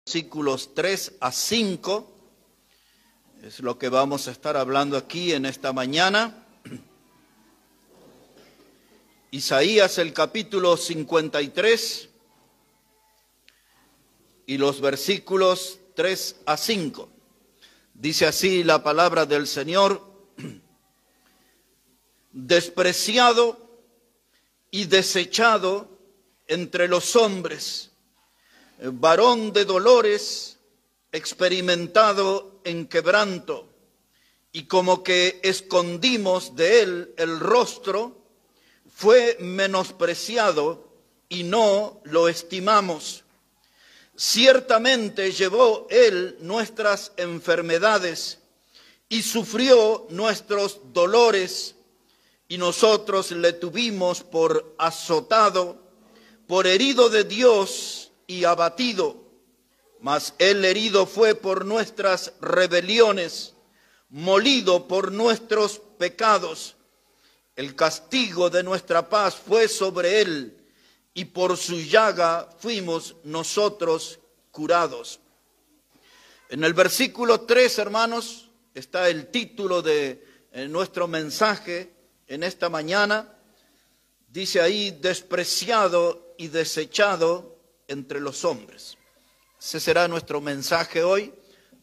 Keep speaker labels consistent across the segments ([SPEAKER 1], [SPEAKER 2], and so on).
[SPEAKER 1] Versículos 3 a 5, es lo que vamos a estar hablando aquí en esta mañana. Isaías, el capítulo 53 y los versículos 3 a 5. Dice así la palabra del Señor: despreciado y desechado entre los hombres, varón de dolores, experimentado en quebranto, y como que escondimos de él el rostro, fue menospreciado y no lo estimamos. Ciertamente llevó él nuestras enfermedades y sufrió nuestros dolores, y nosotros le tuvimos por azotado, por herido de Dios y abatido. Mas él herido fue por nuestras rebeliones, molido por nuestros pecados. El castigo de nuestra paz fue sobre él, y por su llaga fuimos nosotros curados. En el versículo 3, hermanos, está el título de nuestro mensaje en esta mañana. Dice ahí: despreciado y desechado entre los hombres. Ese será nuestro mensaje hoy: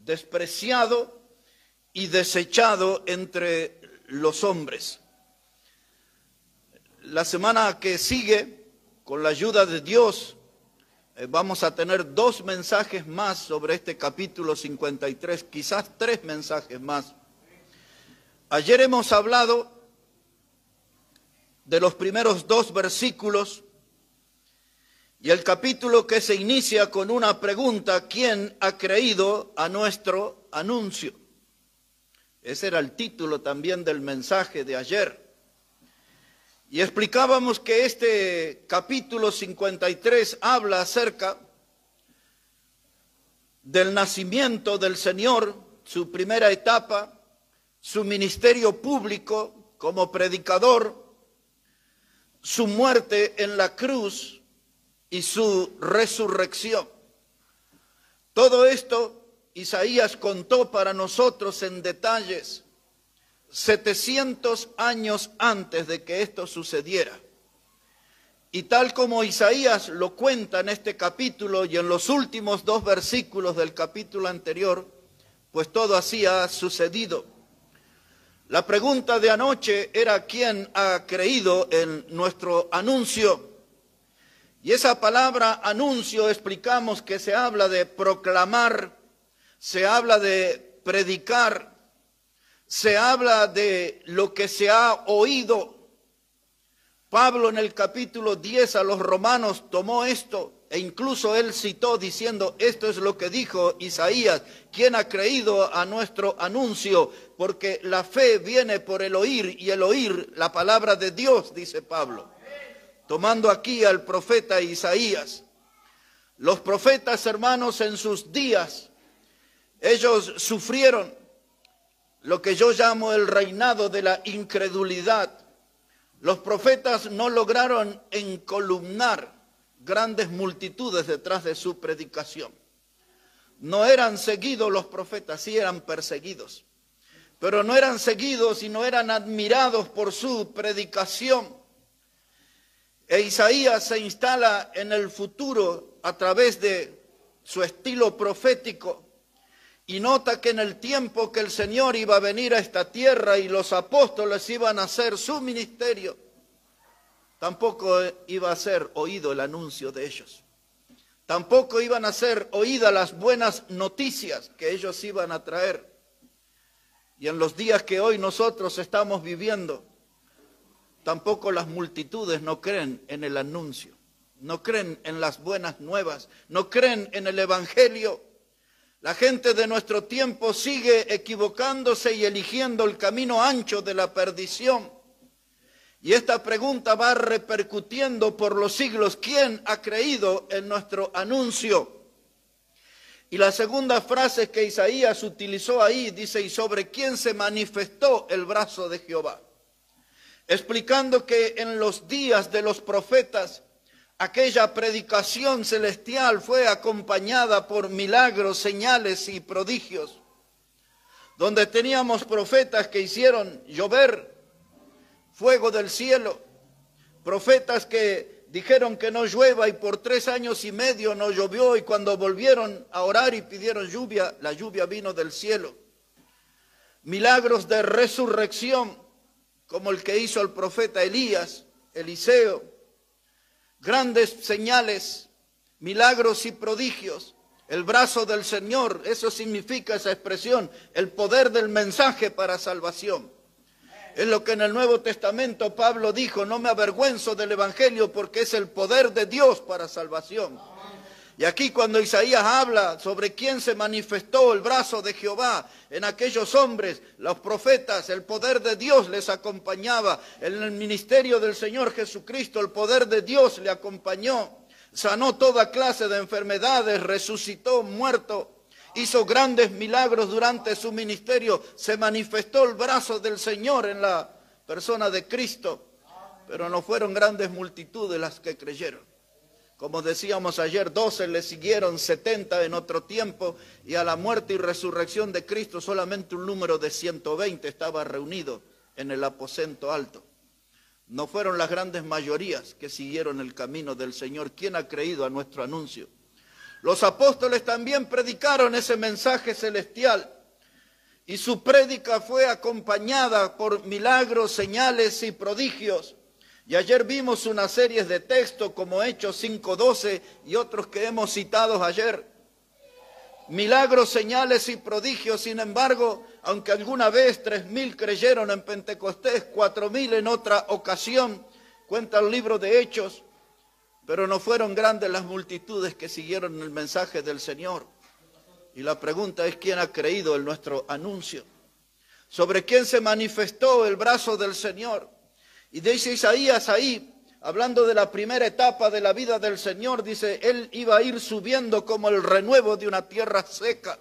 [SPEAKER 1] despreciado y desechado entre los hombres. La semana que sigue, con la ayuda de Dios, vamos a tener 2 mensajes más sobre este capítulo 53, quizás 3 mensajes más. Ayer hemos hablado de los primeros 2 versículos, y el capítulo que se inicia con una pregunta: ¿quién ha creído a nuestro anuncio? Ese era el título también del mensaje de ayer. Y explicábamos que este capítulo 53 habla acerca del nacimiento del Señor, su primera etapa, su ministerio público como predicador, su muerte en la cruz y su resurrección. Todo esto Isaías contó para nosotros en detalles 700 años antes de que esto sucediera. Y tal como Isaías lo cuenta en este capítulo y en los últimos 2 versículos del capítulo anterior, pues todo así ha sucedido. La pregunta de anoche era: ¿quién ha creído en nuestro anuncio? Y esa palabra anuncio, explicamos que se habla de proclamar, se habla de predicar, se habla de lo que se ha oído. Pablo en el capítulo 10 a los romanos tomó esto e incluso él citó diciendo: esto es lo que dijo Isaías, ¿quién ha creído a nuestro anuncio? Porque la fe viene por el oír, y el oír la palabra de Dios, dice Pablo, tomando aquí al profeta Isaías. Los profetas, hermanos, en sus días, ellos sufrieron lo que yo llamo el reinado de la incredulidad. Los profetas no lograron encolumnar grandes multitudes detrás de su predicación. No eran seguidos los profetas, sí eran perseguidos, pero no eran seguidos y no eran admirados por su predicación. E Isaías se instala en el futuro a través de su estilo profético, y nota que en el tiempo que el Señor iba a venir a esta tierra y los apóstoles iban a hacer su ministerio, tampoco iba a ser oído el anuncio de ellos. Tampoco iban a ser oídas las buenas noticias que ellos iban a traer. Y en los días que hoy nosotros estamos viviendo, tampoco las multitudes no creen en el anuncio, no creen en las buenas nuevas, no creen en el evangelio. La gente de nuestro tiempo sigue equivocándose y eligiendo el camino ancho de la perdición. Y esta pregunta va repercutiendo por los siglos: ¿quién ha creído en nuestro anuncio? Y la segunda frase que Isaías utilizó ahí dice: ¿y sobre quién se manifestó el brazo de Jehová? Explicando que en los días de los profetas aquella predicación celestial fue acompañada por milagros, señales y prodigios, donde teníamos profetas que hicieron llover fuego del cielo, profetas que dijeron que no llueva y por 3 años y medio no llovió, y cuando volvieron a orar y pidieron lluvia, la lluvia vino del cielo. Milagros de resurrección, como el que hizo el profeta Elías, Eliseo, grandes señales, milagros y prodigios, el brazo del Señor, eso significa esa expresión, el poder del mensaje para salvación. Es lo que en el Nuevo Testamento Pablo dijo: no me avergüenzo del Evangelio porque es el poder de Dios para salvación. Y aquí cuando Isaías habla sobre quién se manifestó el brazo de Jehová en aquellos hombres, los profetas, el poder de Dios les acompañaba. En el ministerio del Señor Jesucristo el poder de Dios le acompañó. Sanó toda clase de enfermedades, resucitó muerto, hizo grandes milagros durante su ministerio. Se manifestó el brazo del Señor en la persona de Cristo, pero no fueron grandes multitudes las que creyeron. Como decíamos ayer, 12 le siguieron, 70 en otro tiempo, y a la muerte y resurrección de Cristo solamente un número de 120 estaba reunido en el aposento alto. No fueron las grandes mayorías que siguieron el camino del Señor. ¿Quién ha creído a nuestro anuncio? Los apóstoles también predicaron ese mensaje celestial, y su prédica fue acompañada por milagros, señales y prodigios. Y ayer vimos una serie de textos como Hechos 5:12 y otros que hemos citado ayer. Milagros, señales y prodigios. Sin embargo, aunque alguna vez 3.000 creyeron en Pentecostés, 4.000 en otra ocasión, cuenta el libro de Hechos, pero no fueron grandes las multitudes que siguieron el mensaje del Señor. Y la pregunta es: ¿quién ha creído en nuestro anuncio? ¿Sobre quién se manifestó el brazo del Señor? Y dice Isaías ahí, hablando de la primera etapa de la vida del Señor, dice: Él iba a ir subiendo como el renuevo de una tierra seca.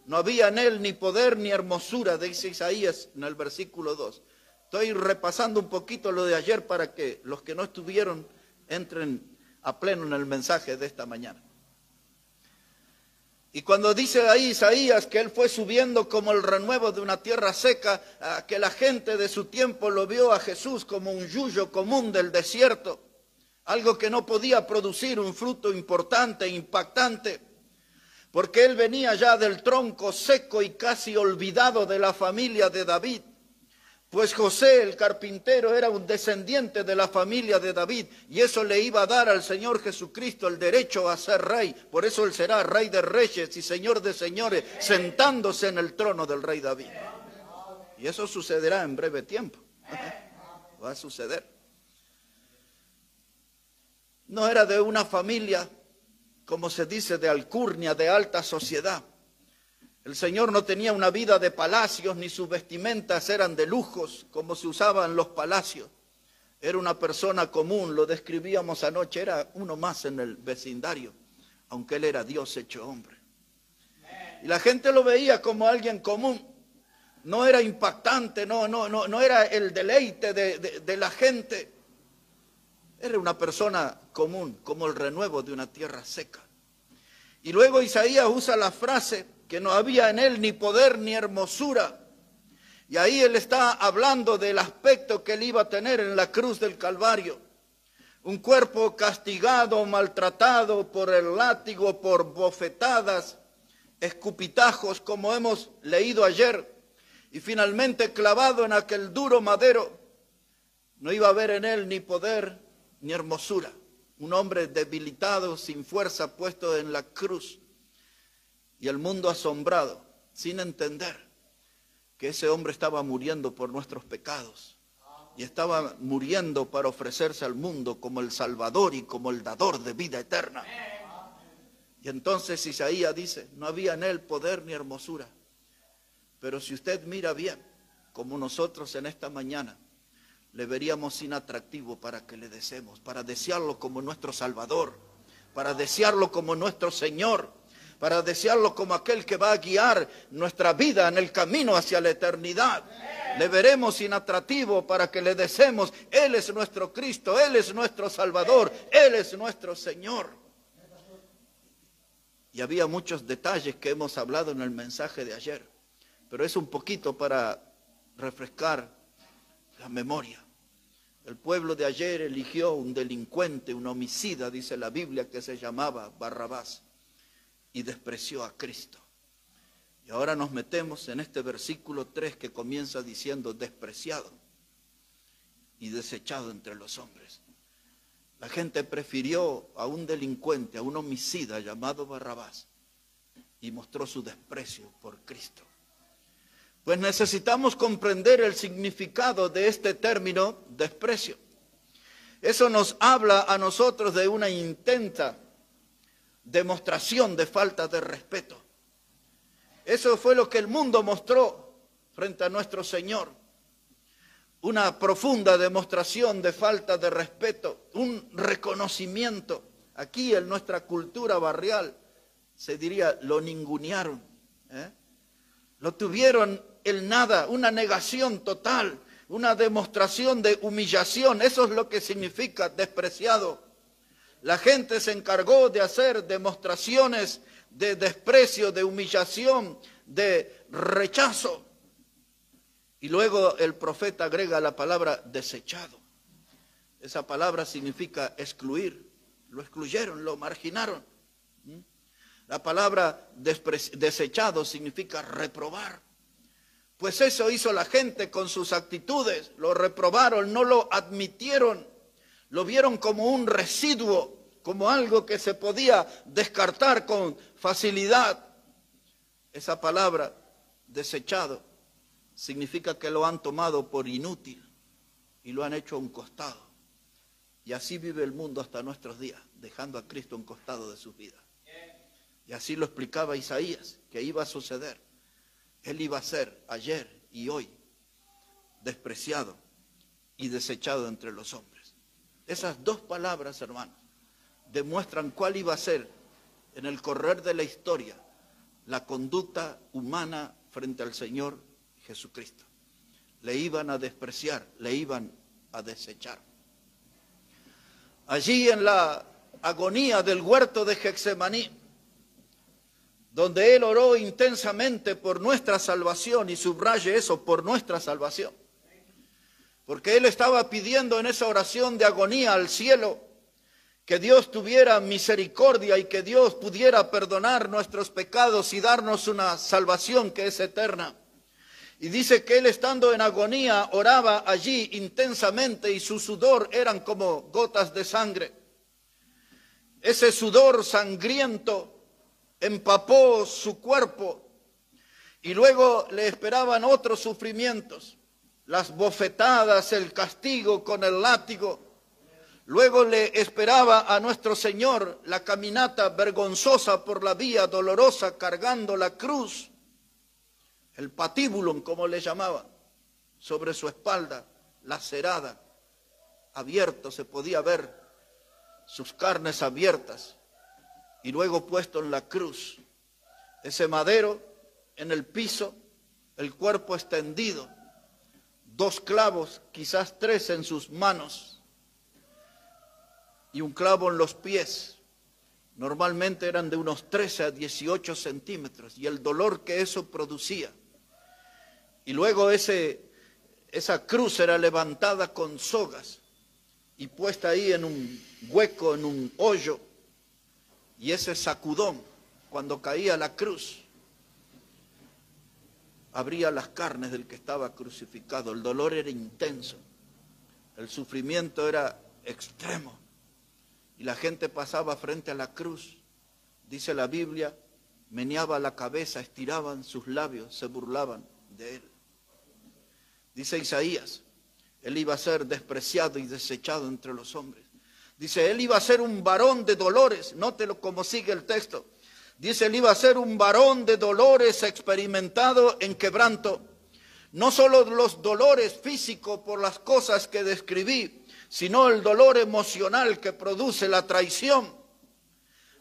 [SPEAKER 1] No había en Él ni poder ni hermosura, dice Isaías en el versículo 2. Estoy repasando un poquito lo de ayer para que los que no estuvieron entren a pleno en el mensaje de esta mañana. Y cuando dice ahí Isaías que él fue subiendo como el renuevo de una tierra seca, que la gente de su tiempo lo vio a Jesús como un yuyo común del desierto, algo que no podía producir un fruto importante, impactante, porque él venía ya del tronco seco y casi olvidado de la familia de David. Pues José, el carpintero, era un descendiente de la familia de David, y eso le iba a dar al Señor Jesucristo el derecho a ser rey. Por eso él será rey de reyes y señor de señores, sentándose en el trono del rey David. Y eso sucederá en breve tiempo. Va a suceder. No era de una familia, como se dice, de alcurnia, de alta sociedad. El Señor no tenía una vida de palacios, ni sus vestimentas eran de lujos, como se usaban en los palacios. Era una persona común, lo describíamos anoche, era uno más en el vecindario, aunque él era Dios hecho hombre. Y la gente lo veía como alguien común, no era impactante, no era el deleite de la gente. Era una persona común, como el renuevo de una tierra seca. Y luego Isaías usa la frase que no había en él ni poder ni hermosura. Y ahí él está hablando del aspecto que él iba a tener en la cruz del Calvario. Un cuerpo castigado, maltratado por el látigo, por bofetadas, escupitajos, como hemos leído ayer. Y finalmente clavado en aquel duro madero. No iba a haber en él ni poder ni hermosura. Un hombre debilitado, sin fuerza, puesto en la cruz. Y el mundo asombrado, sin entender que ese hombre estaba muriendo por nuestros pecados. Y estaba muriendo para ofrecerse al mundo como el Salvador y como el dador de vida eterna. Y entonces Isaías dice, no había en él poder ni hermosura. Pero si usted mira bien, como nosotros en esta mañana, le veríamos inatractivo para que le deseemos, para desearlo como nuestro Salvador, para desearlo como nuestro Señor, para desearlo como aquel que va a guiar nuestra vida en el camino hacia la eternidad. Le veremos inatractivo para que le deseemos. Él es nuestro Cristo, Él es nuestro Salvador, Él es nuestro Señor. Y había muchos detalles que hemos hablado en el mensaje de ayer, pero es un poquito para refrescar la memoria. El pueblo de ayer eligió un delincuente, un homicida, dice la Biblia, que se llamaba Barrabás, y despreció a Cristo. Y ahora nos metemos en este versículo 3 que comienza diciendo despreciado y desechado entre los hombres. La gente prefirió a un delincuente, a un homicida llamado Barrabás, y mostró su desprecio por Cristo. Pues necesitamos comprender el significado de este término desprecio. Eso nos habla a nosotros de una intensa demostración de falta de respeto. Eso fue lo que el mundo mostró frente a nuestro Señor. Una profunda demostración de falta de respeto, un reconocimiento. Aquí en nuestra cultura barrial se diría, lo ningunearon, lo tuvieron el nada, una negación total, una demostración de humillación. Eso es lo que significa despreciado. La gente se encargó de hacer demostraciones de desprecio, de humillación, de rechazo. Y luego el profeta agrega la palabra desechado. Esa palabra significa excluir. Lo excluyeron, lo marginaron. La palabra desechado significa reprobar. Pues eso hizo la gente con sus actitudes. Lo reprobaron, no lo admitieron. Lo vieron como un residuo, como algo que se podía descartar con facilidad. Esa palabra, desechado, significa que lo han tomado por inútil y lo han hecho a un costado. Y así vive el mundo hasta nuestros días, dejando a Cristo a un costado de sus vidas. Y así lo explicaba Isaías, que iba a suceder. Él iba a ser ayer y hoy despreciado y desechado entre los hombres. Esas dos palabras, hermanos, demuestran cuál iba a ser en el correr de la historia la conducta humana frente al Señor Jesucristo. Le iban a despreciar, le iban a desechar. Allí en la agonía del huerto de Getsemaní, donde Él oró intensamente por nuestra salvación, y subraye eso, por nuestra salvación. Porque Él estaba pidiendo en esa oración de agonía al cielo que Dios tuviera misericordia y que Dios pudiera perdonar nuestros pecados y darnos una salvación que es eterna. Y dice que Él, estando en agonía, oraba allí intensamente y su sudor eran como gotas de sangre. Ese sudor sangriento empapó su cuerpo y luego le esperaban otros sufrimientos, las bofetadas, el castigo con el látigo. Luego le esperaba a nuestro Señor la caminata vergonzosa por la vía dolorosa cargando la cruz, el patíbulum como le llamaban, sobre su espalda, lacerada, abierto, se podía ver sus carnes abiertas. Y luego puesto en la cruz, ese madero en el piso, el cuerpo extendido, 2 clavos, quizás 3 en sus manos y un clavo en los pies. Normalmente eran de unos 13 a 18 centímetros y el dolor que eso producía. Y luego esa cruz era levantada con sogas y puesta ahí en un hueco, en un hoyo. Y ese sacudón, cuando caía la cruz, abría las carnes del que estaba crucificado. El dolor era intenso, el sufrimiento era extremo. Y la gente pasaba frente a la cruz, dice la Biblia, meneaba la cabeza, estiraban sus labios, se burlaban de Él. Dice Isaías, Él iba a ser despreciado y desechado entre los hombres. Dice, Él iba a ser un varón de dolores. Nótelo como sigue el texto. Dice, Él iba a ser un varón de dolores experimentado en quebranto. No solo los dolores físicos por las cosas que describí, sino el dolor emocional que produce la traición.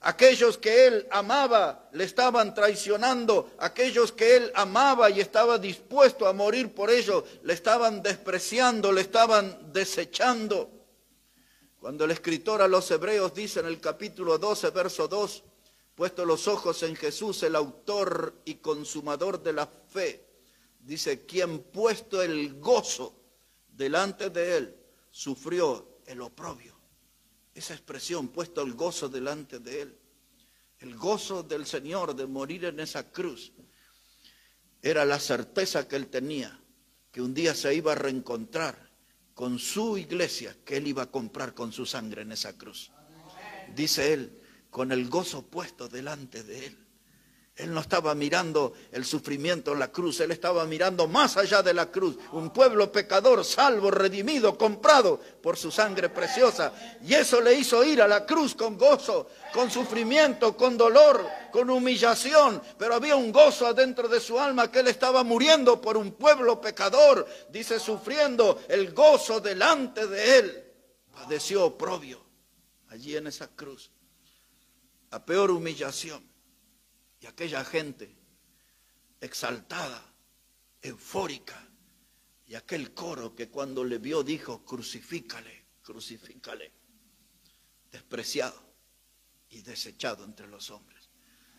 [SPEAKER 1] Aquellos que él amaba le estaban traicionando, aquellos que él amaba y estaba dispuesto a morir por ellos, le estaban despreciando, le estaban desechando. Cuando el escritor a los Hebreos dice en el capítulo 12, verso 2, puesto los ojos en Jesús, el autor y consumador de la fe, dice, quien puesto el gozo delante de él, sufrió el oprobio. Esa expresión, puesto el gozo delante de él, el gozo del Señor de morir en esa cruz, era la certeza que él tenía, que un día se iba a reencontrar con su iglesia, que él iba a comprar con su sangre en esa cruz. Dice él, con el gozo puesto delante de él. Él no estaba mirando el sufrimiento en la cruz, él estaba mirando más allá de la cruz. Un pueblo pecador, salvo, redimido, comprado por su sangre preciosa. Y eso le hizo ir a la cruz con gozo, con sufrimiento, con dolor, con humillación. Pero había un gozo adentro de su alma, que él estaba muriendo por un pueblo pecador. Dice, sufriendo el gozo delante de él. Padeció oprobio allí en esa cruz. La peor humillación. Y aquella gente exaltada, eufórica, y aquel coro que cuando le vio dijo, crucifícale, crucifícale, despreciado y desechado entre los hombres.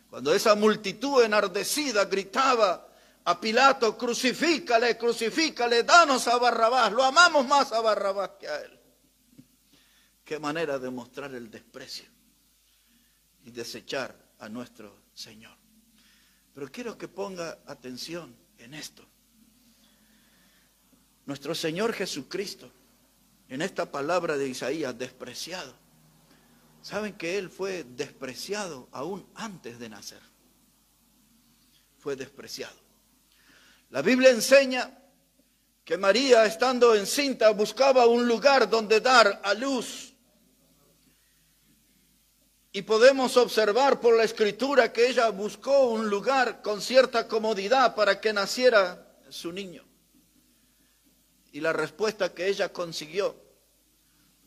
[SPEAKER 1] Cuando esa multitud enardecida gritaba a Pilato, crucifícale, crucifícale, danos a Barrabás, lo amamos más a Barrabás que a él. Qué manera de mostrar el desprecio y desechar a nuestro Señor. Pero quiero que ponga atención en esto. Nuestro Señor Jesucristo, en esta palabra de Isaías, despreciado. ¿Saben que Él fue despreciado aún antes de nacer? Fue despreciado. La Biblia enseña que María, estando encinta, buscaba un lugar donde dar a luz. Y podemos observar por la Escritura que ella buscó un lugar con cierta comodidad para que naciera su niño. Y la respuesta que ella consiguió,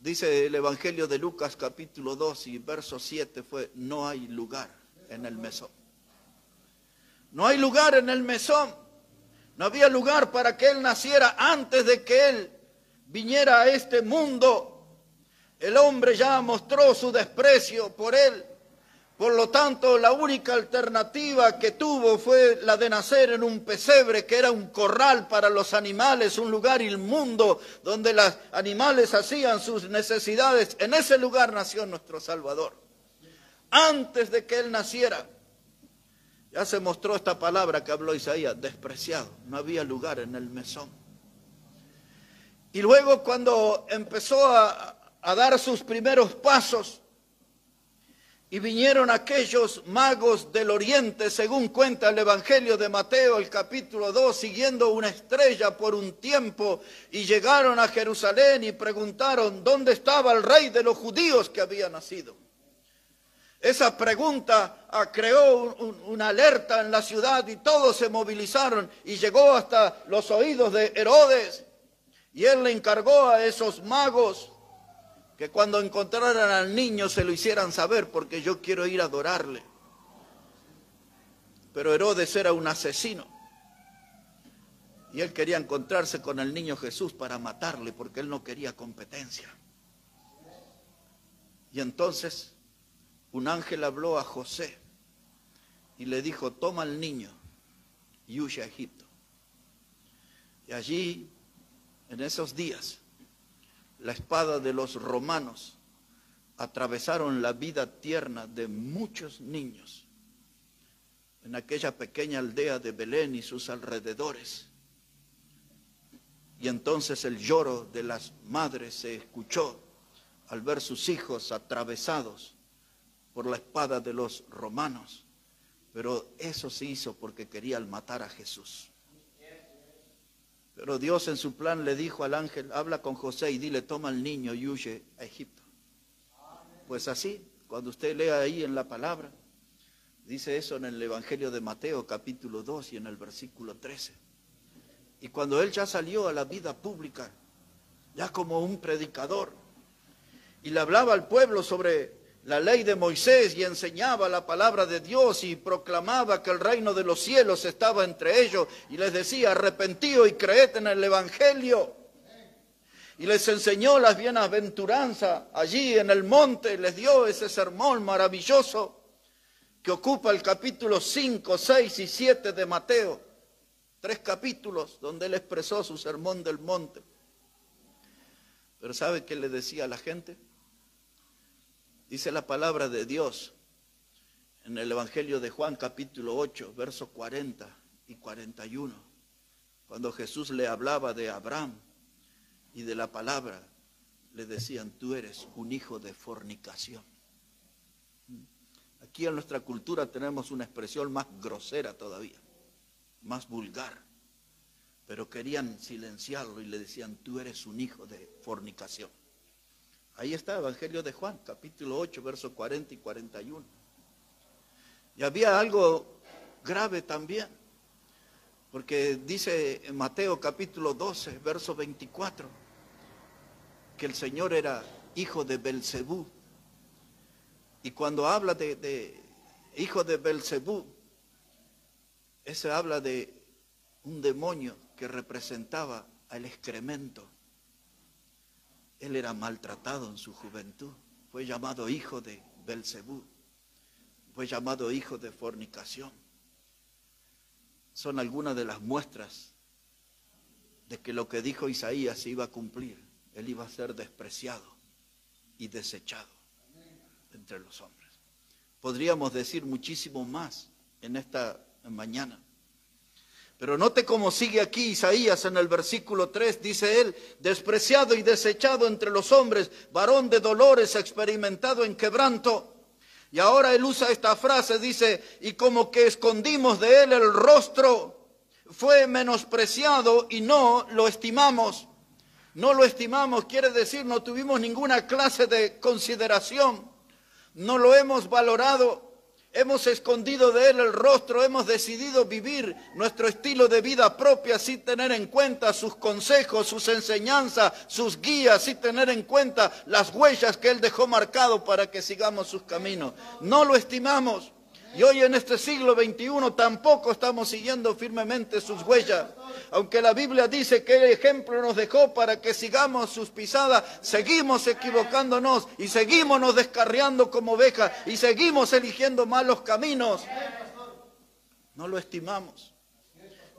[SPEAKER 1] dice el Evangelio de Lucas capítulo 2 y verso 7, fue, no hay lugar en el mesón. No hay lugar en el mesón. No había lugar para que él naciera antes de que él viniera a este mundo. El hombre ya mostró su desprecio por él. Por lo tanto, la única alternativa que tuvo fue la de nacer en un pesebre, que era un corral para los animales, un lugar inmundo donde los animales hacían sus necesidades. En ese lugar nació nuestro Salvador. Antes de que él naciera, ya se mostró esta palabra que habló Isaías, despreciado. No había lugar en el mesón. Y luego cuando empezó a dar sus primeros pasos, y vinieron aquellos magos del oriente, según cuenta el Evangelio de Mateo, el capítulo 2, siguiendo una estrella por un tiempo, y llegaron a Jerusalén y preguntaron, ¿dónde estaba el rey de los judíos que había nacido? Esa pregunta creó una alerta en la ciudad y todos se movilizaron y llegó hasta los oídos de Herodes, y él le encargó a esos magos que cuando encontraran al niño se lo hicieran saber, porque yo quiero ir a adorarle. Pero Herodes era un asesino y él quería encontrarse con el niño Jesús para matarle, porque él no quería competencia. Y entonces un ángel habló a José y le dijo, toma al niño y huye a Egipto. Y allí, en esos días, la espada de los romanos atravesaron la vida tierna de muchos niños en aquella pequeña aldea de Belén y sus alrededores. Y entonces el lloro de las madres se escuchó al ver sus hijos atravesados por la espada de los romanos. Pero eso se hizo porque querían matar a Jesús. Pero Dios en su plan le dijo al ángel, habla con José y dile, toma al niño y huye a Egipto. Pues así, cuando usted lea ahí en la palabra, dice eso en el Evangelio de Mateo capítulo 2 y en el versículo 13. Y cuando él ya salió a la vida pública, ya como un predicador, y le hablaba al pueblo sobre la ley de Moisés y enseñaba la palabra de Dios y proclamaba que el reino de los cielos estaba entre ellos y les decía: arrepentíos y creed en el evangelio. Y les enseñó las bienaventuranzas allí en el monte, les dio ese sermón maravilloso que ocupa el capítulo 5, 6 y 7 de Mateo. 3 capítulos donde él expresó su sermón del monte. Pero ¿sabe qué le decía a la gente? Dice la palabra de Dios en el Evangelio de Juan capítulo 8, versos 40 y 41. Cuando Jesús le hablaba de Abraham y de la palabra, le decían: tú eres un hijo de fornicación. Aquí en nuestra cultura tenemos una expresión más grosera todavía, más vulgar, pero querían silenciarlo y le decían: tú eres un hijo de fornicación. Ahí está, Evangelio de Juan, capítulo 8, versos 40 y 41. Y había algo grave también, porque dice en Mateo capítulo 12, verso 24, que el Señor era hijo de Belcebú. Y cuando habla de hijo de Belcebú, ese habla de un demonio que representaba al excremento. Él era maltratado en su juventud, fue llamado hijo de Belcebú, fue llamado hijo de fornicación. Son algunas de las muestras de que lo que dijo Isaías se iba a cumplir. Él iba a ser despreciado y desechado entre los hombres. Podríamos decir muchísimo más en esta mañana. Pero note cómo sigue aquí Isaías en el versículo 3, dice él: despreciado y desechado entre los hombres, varón de dolores, experimentado en quebranto. Y ahora él usa esta frase, dice: y como que escondimos de él el rostro, fue menospreciado y no lo estimamos. No lo estimamos quiere decir no tuvimos ninguna clase de consideración, no lo hemos valorado. Hemos escondido de él el rostro, hemos decidido vivir nuestro estilo de vida propia sin tener en cuenta sus consejos, sus enseñanzas, sus guías, sin tener en cuenta las huellas que él dejó marcado para que sigamos sus caminos. No lo estimamos. Y hoy en este siglo XXI tampoco estamos siguiendo firmemente sus huellas. Aunque la Biblia dice que el ejemplo nos dejó para que sigamos sus pisadas, seguimos equivocándonos y seguimos nos descarriando como ovejas y seguimos eligiendo malos caminos. No lo estimamos.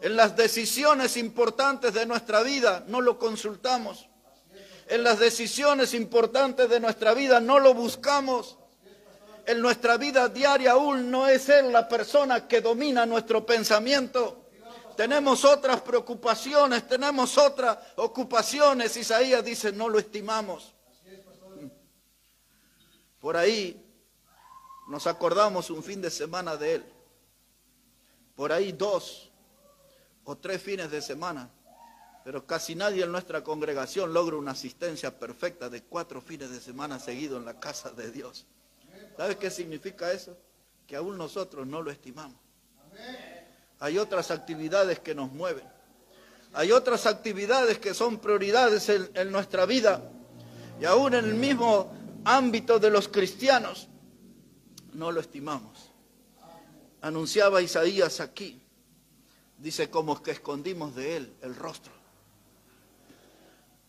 [SPEAKER 1] En las decisiones importantes de nuestra vida no lo consultamos. En las decisiones importantes de nuestra vida no lo buscamos. En nuestra vida diaria aún no es él la persona que domina nuestro pensamiento. Tenemos otras preocupaciones, tenemos otras ocupaciones. Isaías dice: no lo estimamos. Por ahí nos acordamos un fin de semana de él. Por ahí 2 o 3 fines de semana. Pero casi nadie en nuestra congregación logra una asistencia perfecta de 4 fines de semana seguidos en la casa de Dios. ¿Sabes qué significa eso? Que aún nosotros no lo estimamos. Hay otras actividades que nos mueven. Hay otras actividades que son prioridades en nuestra vida. Y aún en el mismo ámbito de los cristianos, no lo estimamos. Anunciaba Isaías aquí. Dice: como que escondimos de él el rostro.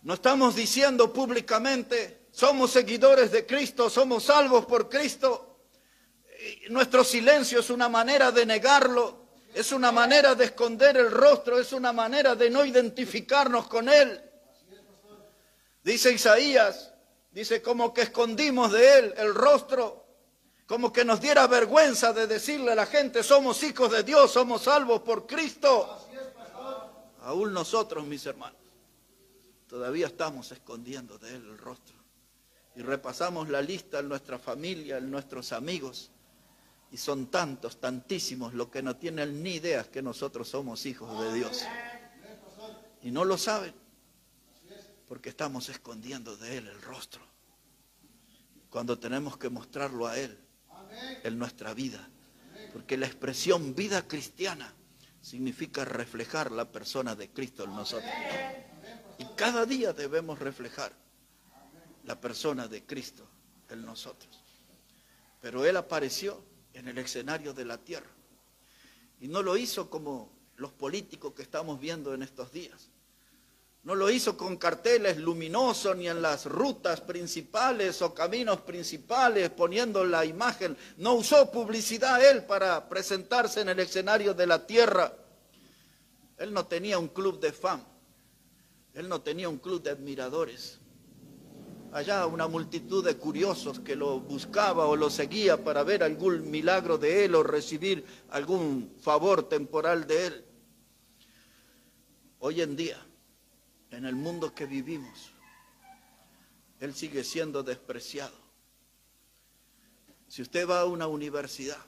[SPEAKER 1] No estamos diciendo públicamente: somos seguidores de Cristo, somos salvos por Cristo. Nuestro silencio es una manera de negarlo, es una manera de esconder el rostro, es una manera de no identificarnos con él. Dice Isaías, dice: como que escondimos de él el rostro, como que nos diera vergüenza de decirle a la gente: somos hijos de Dios, somos salvos por Cristo. Aún nosotros, mis hermanos, todavía estamos escondiendo de él el rostro. Y repasamos la lista en nuestra familia, en nuestros amigos, y son tantos, tantísimos, los que no tienen ni idea que nosotros somos hijos de Dios. Y no lo saben, porque estamos escondiendo de él el rostro. Cuando tenemos que mostrarlo a él en nuestra vida. Porque la expresión vida cristiana significa reflejar la persona de Cristo en nosotros. Y cada día debemos reflejar la persona de Cristo en nosotros. Pero Él apareció en el escenario de la tierra. Y no lo hizo como los políticos que estamos viendo en estos días. No lo hizo con carteles luminosos ni en las rutas principales o caminos principales poniendo la imagen. No usó publicidad Él para presentarse en el escenario de la tierra. Él no tenía un club de fan. Él no tenía un club de admiradores. Allá una multitud de curiosos que lo buscaba o lo seguía para ver algún milagro de Él o recibir algún favor temporal de Él. Hoy en día, en el mundo que vivimos, Él sigue siendo despreciado. Si usted va a una universidad,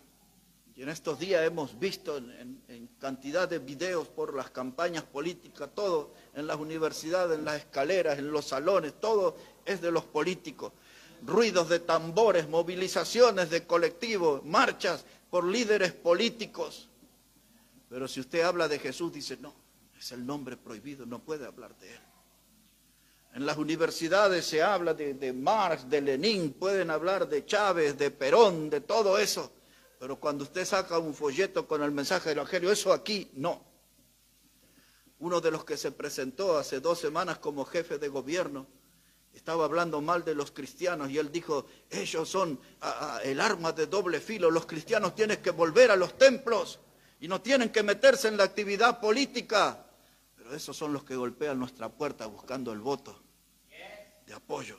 [SPEAKER 1] y en estos días hemos visto en cantidad de videos por las campañas políticas, todo en las universidades, en las escaleras, en los salones, todo es de los políticos. Ruidos de tambores, movilizaciones de colectivos, marchas por líderes políticos. Pero si usted habla de Jesús, dice, no, es el nombre prohibido, no puede hablar de Él. En las universidades se habla de Marx, de Lenin, pueden hablar de Chávez, de Perón, de todo eso. Pero cuando usted saca un folleto con el mensaje del Evangelio, eso aquí no. Uno de los que se presentó hace 2 semanas como jefe de gobierno, estaba hablando mal de los cristianos y él dijo, ellos son el arma de doble filo, los cristianos tienen que volver a los templos y no tienen que meterse en la actividad política. Pero esos son los que golpean nuestra puerta buscando el voto de apoyo.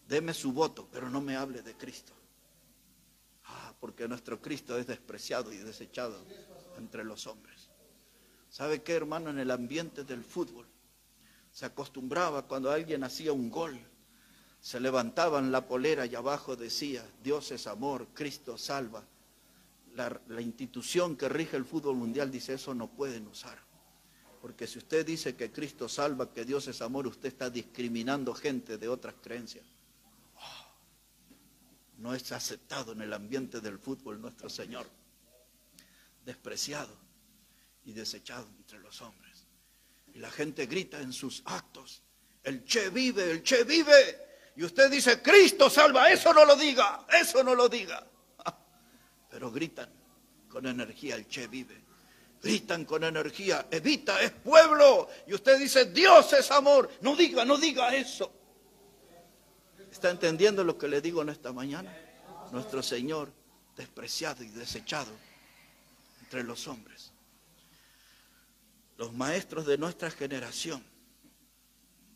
[SPEAKER 1] Deme su voto, pero no me hable de Cristo. Porque nuestro Cristo es despreciado y desechado entre los hombres. ¿Sabe qué, hermano? En el ambiente del fútbol se acostumbraba cuando alguien hacía un gol, se levantaban la polera y abajo decía, Dios es amor, Cristo salva. La institución que rige el fútbol mundial dice, eso no pueden usar. Porque si usted dice que Cristo salva, que Dios es amor, usted está discriminando gente de otras creencias. No es aceptado en el ambiente del fútbol nuestro Señor, despreciado y desechado entre los hombres. Y la gente grita en sus actos, el Che vive, el Che vive. Y usted dice, Cristo salva, eso no lo diga, eso no lo diga. Pero gritan con energía, el Che vive. Gritan con energía, Evita es pueblo. Y usted dice, Dios es amor, no diga eso. ¿Está entendiendo lo que le digo en esta mañana? Nuestro Señor despreciado y desechado entre los hombres. Los maestros de nuestra generación,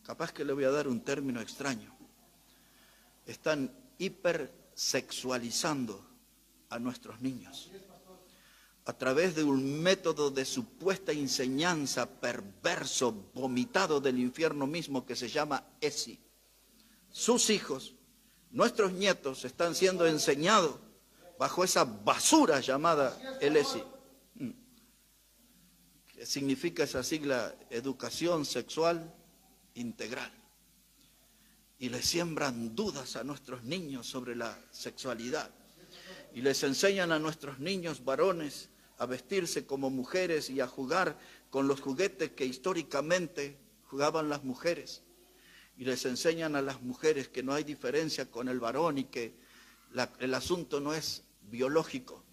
[SPEAKER 1] capaz que le voy a dar un término extraño, están hipersexualizando a nuestros niños a través de un método de supuesta enseñanza perverso, vomitado del infierno mismo que se llama ESI. Sus hijos, nuestros nietos, están siendo enseñados bajo esa basura llamada ESI. ¿Qué significa esa sigla? Educación sexual integral. Y les siembran dudas a nuestros niños sobre la sexualidad. Y les enseñan a nuestros niños varones a vestirse como mujeres y a jugar con los juguetes que históricamente jugaban las mujeres. Y les enseñan a las mujeres que no hay diferencia con el varón y que el asunto no es biológico,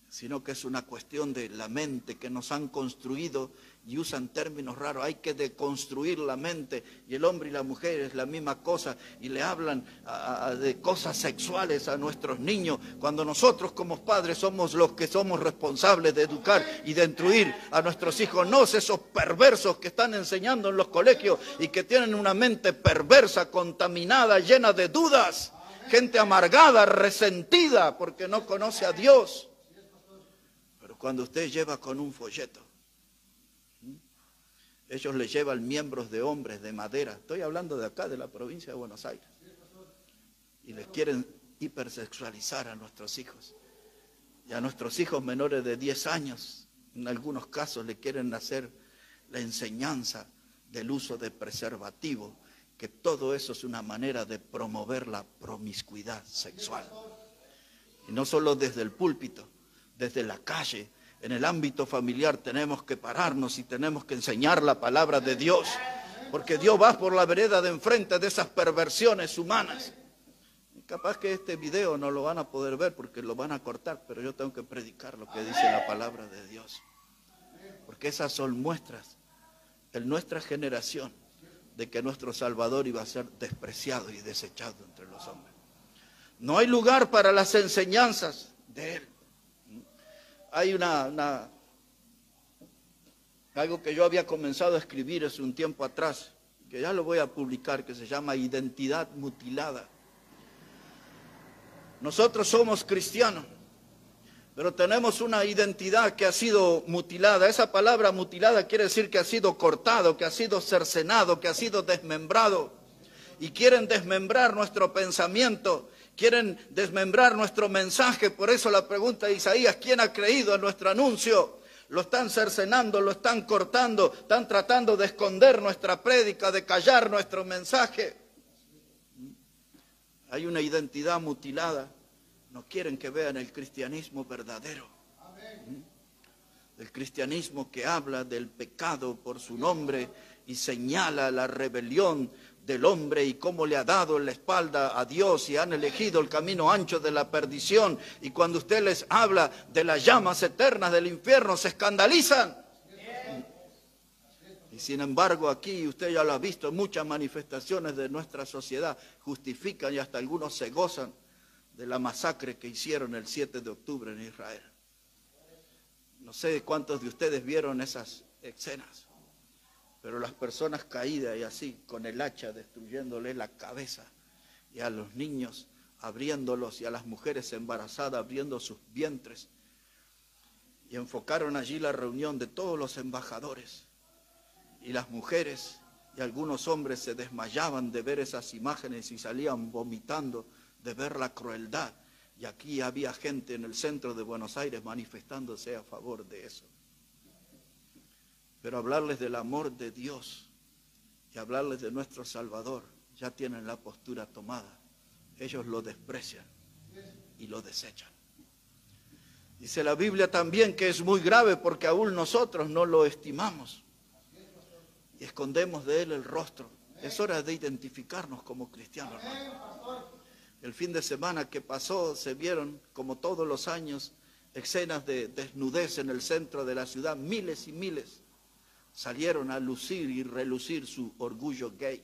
[SPEAKER 1] sino que es una cuestión de la mente que nos han construido y usan términos raros. Hay que deconstruir la mente y el hombre y la mujer es la misma cosa y le hablan de cosas sexuales a nuestros niños cuando nosotros como padres somos los que somos responsables de educar y de instruir a nuestros hijos, no esos perversos que están enseñando en los colegios y que tienen una mente perversa, contaminada, llena de dudas, gente amargada, resentida porque no conoce a Dios. Cuando usted lleva con un folleto, ellos le llevan miembros de hombres de madera. Estoy hablando de acá, de la provincia de Buenos Aires. Y les quieren hipersexualizar a nuestros hijos. Y a nuestros hijos menores de 10 años, en algunos casos le quieren hacer la enseñanza del uso de preservativo, que todo eso es una manera de promover la promiscuidad sexual. Y no solo desde el púlpito, desde la calle, en el ámbito familiar tenemos que pararnos y tenemos que enseñar la palabra de Dios, porque Dios va por la vereda de enfrente de esas perversiones humanas. Capaz que este video no lo van a poder ver porque lo van a cortar, pero yo tengo que predicar lo que dice la palabra de Dios. Porque esas son muestras en nuestra generación de que nuestro Salvador iba a ser despreciado y desechado entre los hombres. No hay lugar para las enseñanzas de Él. Hay algo que yo había comenzado a escribir hace un tiempo atrás, que ya lo voy a publicar, que se llama Identidad Mutilada. Nosotros somos cristianos, pero tenemos una identidad que ha sido mutilada. Esa palabra mutilada quiere decir que ha sido cortado, que ha sido cercenado, que ha sido desmembrado. Y quieren desmembrar nuestro pensamiento, quieren desmembrar nuestro mensaje. Por eso la pregunta de Isaías, ¿quién ha creído en nuestro anuncio? Lo están cercenando, lo están cortando, están tratando de esconder nuestra prédica, de callar nuestro mensaje. Hay una identidad mutilada. No quieren que vean el cristianismo verdadero. El cristianismo que habla del pecado por su nombre y señala la rebelión del hombre y cómo le ha dado la espalda a Dios y han elegido el camino ancho de la perdición. Y cuando usted les habla de las llamas eternas del infierno, se escandalizan. Y sin embargo aquí, usted ya lo ha visto, muchas manifestaciones de nuestra sociedad justifican y hasta algunos se gozan de la masacre que hicieron el 7 de octubre en Israel. No sé cuántos de ustedes vieron esas escenas, pero las personas caídas y así, con el hacha destruyéndole la cabeza, y a los niños abriéndolos, y a las mujeres embarazadas abriendo sus vientres, y enfocaron allí la reunión de todos los embajadores, y las mujeres y algunos hombres se desmayaban de ver esas imágenes y salían vomitando de ver la crueldad. Y aquí había gente en el centro de Buenos Aires manifestándose a favor de eso. Pero hablarles del amor de Dios y hablarles de nuestro Salvador, ya tienen la postura tomada. Ellos lo desprecian y lo desechan. Dice la Biblia también que es muy grave porque aún nosotros no lo estimamos y escondemos de él el rostro. Es hora de identificarnos como cristianos, hermano. El fin de semana que pasó se vieron, como todos los años, escenas de desnudez en el centro de la ciudad. Miles y miles salieron a lucir y relucir su orgullo gay.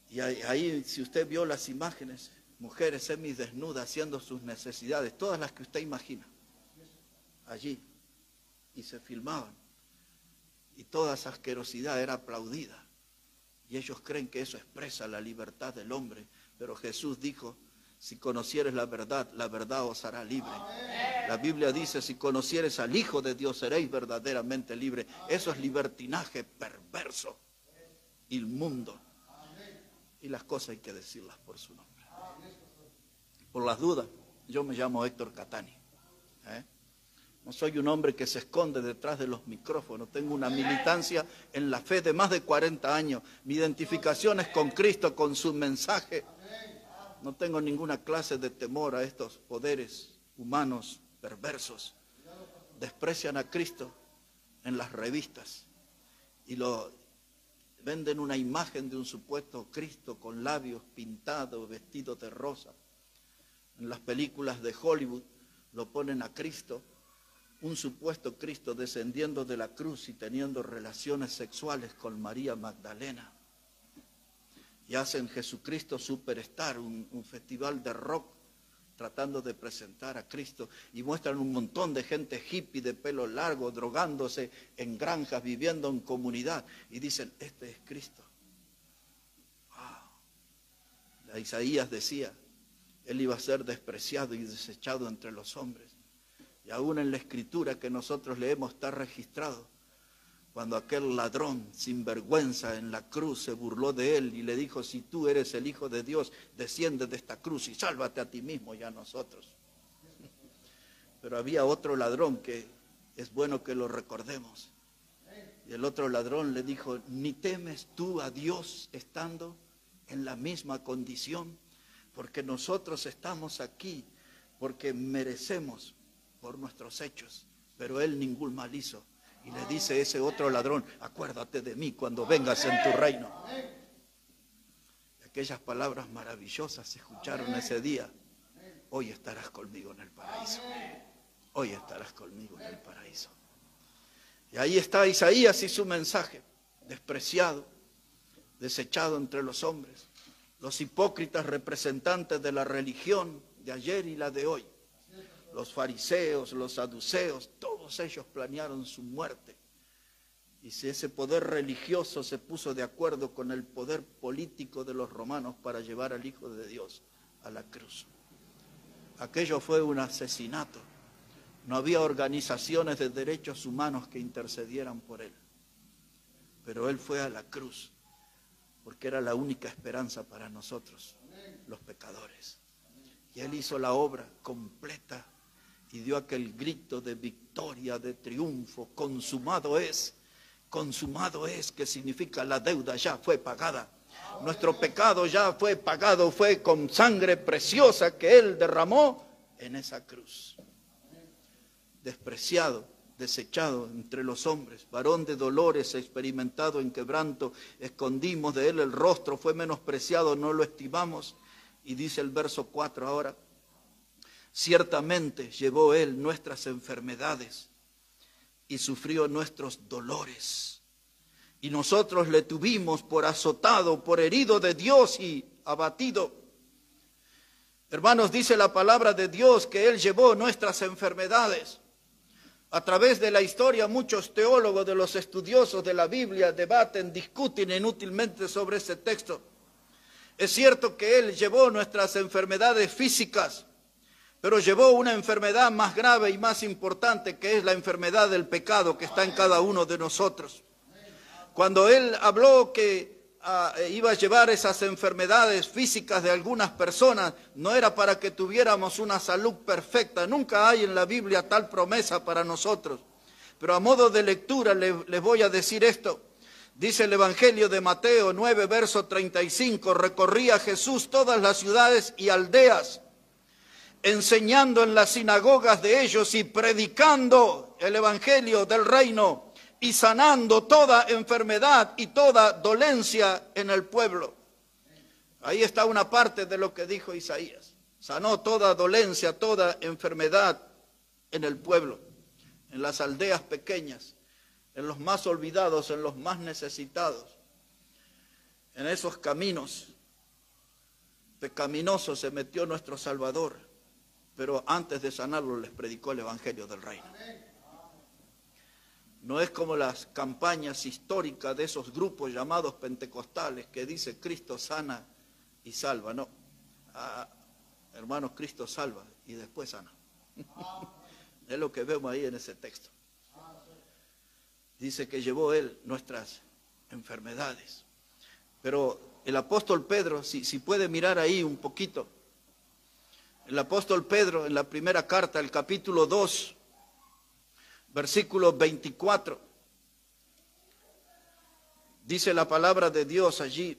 [SPEAKER 1] Y ahí, si usted vio las imágenes, mujeres semidesnudas haciendo sus necesidades, todas las que usted imagina, allí, y se filmaban. Y toda esa asquerosidad era aplaudida. Y ellos creen que eso expresa la libertad del hombre. Pero Jesús dijo, si conocieres la verdad os hará libre. La Biblia dice, si conocieres al Hijo de Dios, seréis verdaderamente libre. Eso es libertinaje perverso, inmundo. Y las cosas hay que decirlas por su nombre. Por las dudas, yo me llamo Héctor Catani. No soy un hombre que se esconde detrás de los micrófonos. Tengo una militancia en la fe de más de 40 años. Mi identificación es con Cristo, con su mensaje. No tengo ninguna clase de temor a estos poderes humanos perversos. Desprecian a Cristo en las revistas y lo venden una imagen de un supuesto Cristo con labios pintados, vestido de rosa. En las películas de Hollywood lo ponen a Cristo, un supuesto Cristo descendiendo de la cruz y teniendo relaciones sexuales con María Magdalena. Y hacen Jesucristo Superstar, un festival de rock, tratando de presentar a Cristo. Y muestran un montón de gente hippie de pelo largo, drogándose en granjas, viviendo en comunidad. Y dicen, este es Cristo. Wow. Isaías decía, él iba a ser despreciado y desechado entre los hombres. Y aún en la escritura que nosotros leemos está registrado cuando aquel ladrón sin vergüenza en la cruz se burló de él y le dijo, si tú eres el Hijo de Dios, desciende de esta cruz y sálvate a ti mismo y a nosotros. Pero había otro ladrón que es bueno que lo recordemos. Y el otro ladrón le dijo, ¿ni temes tú a Dios estando en la misma condición? Porque nosotros estamos aquí porque merecemos por nuestros hechos, pero él ningún mal hizo. Y le dice ese otro ladrón, acuérdate de mí cuando vengas en tu reino. aquellas palabras maravillosas se escucharon ese día. Hoy estarás conmigo en el paraíso. Hoy estarás conmigo en el paraíso. Y ahí está Isaías y su mensaje, despreciado, desechado entre los hombres. Los hipócritas representantes de la religión de ayer y la de hoy. Los fariseos, los saduceos, todos ellos planearon su muerte. Y si ese poder religioso se puso de acuerdo con el poder político de los romanos para llevar al Hijo de Dios a la cruz. Aquello fue un asesinato. No había organizaciones de derechos humanos que intercedieran por él. Pero él fue a la cruz, porque era la única esperanza para nosotros, los pecadores. Y él hizo la obra completa y dio aquel grito de victoria, de triunfo. Consumado es, que significa la deuda ya fue pagada. Nuestro pecado ya fue pagado, fue con sangre preciosa que él derramó en esa cruz. Despreciado, desechado entre los hombres, varón de dolores, experimentado en quebranto, escondimos de él el rostro, fue menospreciado, no lo estimamos. Y dice el verso 4 ahora, ciertamente llevó él nuestras enfermedades y sufrió nuestros dolores. Y nosotros le tuvimos por azotado, por herido de Dios y abatido. Hermanos, dice la palabra de Dios que él llevó nuestras enfermedades. A través de la historia, muchos teólogos de los estudiosos de la Biblia debaten, discuten inútilmente sobre ese texto. Es cierto que él llevó nuestras enfermedades físicas, pero llevó una enfermedad más grave y más importante, que es la enfermedad del pecado que está en cada uno de nosotros. Cuando él habló que iba a llevar esas enfermedades físicas de algunas personas, no era para que tuviéramos una salud perfecta. Nunca hay en la Biblia tal promesa para nosotros. Pero a modo de lectura les voy a decir esto. Dice el Evangelio de Mateo 9, verso 35, recorría Jesús todas las ciudades y aldeas, enseñando en las sinagogas de ellos y predicando el Evangelio del reino y sanando toda enfermedad y toda dolencia en el pueblo. Ahí está una parte de lo que dijo Isaías. Sanó toda dolencia, toda enfermedad en el pueblo, en las aldeas pequeñas, en los más olvidados, en los más necesitados. En esos caminos pecaminosos se metió nuestro Salvador, pero antes de sanarlo les predicó el Evangelio del reino. No es como las campañas históricas de esos grupos llamados pentecostales que dice Cristo sana y salva. No, hermanos, Cristo salva y después sana. Es lo que vemos ahí en ese texto. Dice que llevó él nuestras enfermedades. Pero el apóstol Pedro, si puede mirar ahí un poquito, el apóstol Pedro en la primera carta, el capítulo 2, versículo 24, dice la palabra de Dios allí.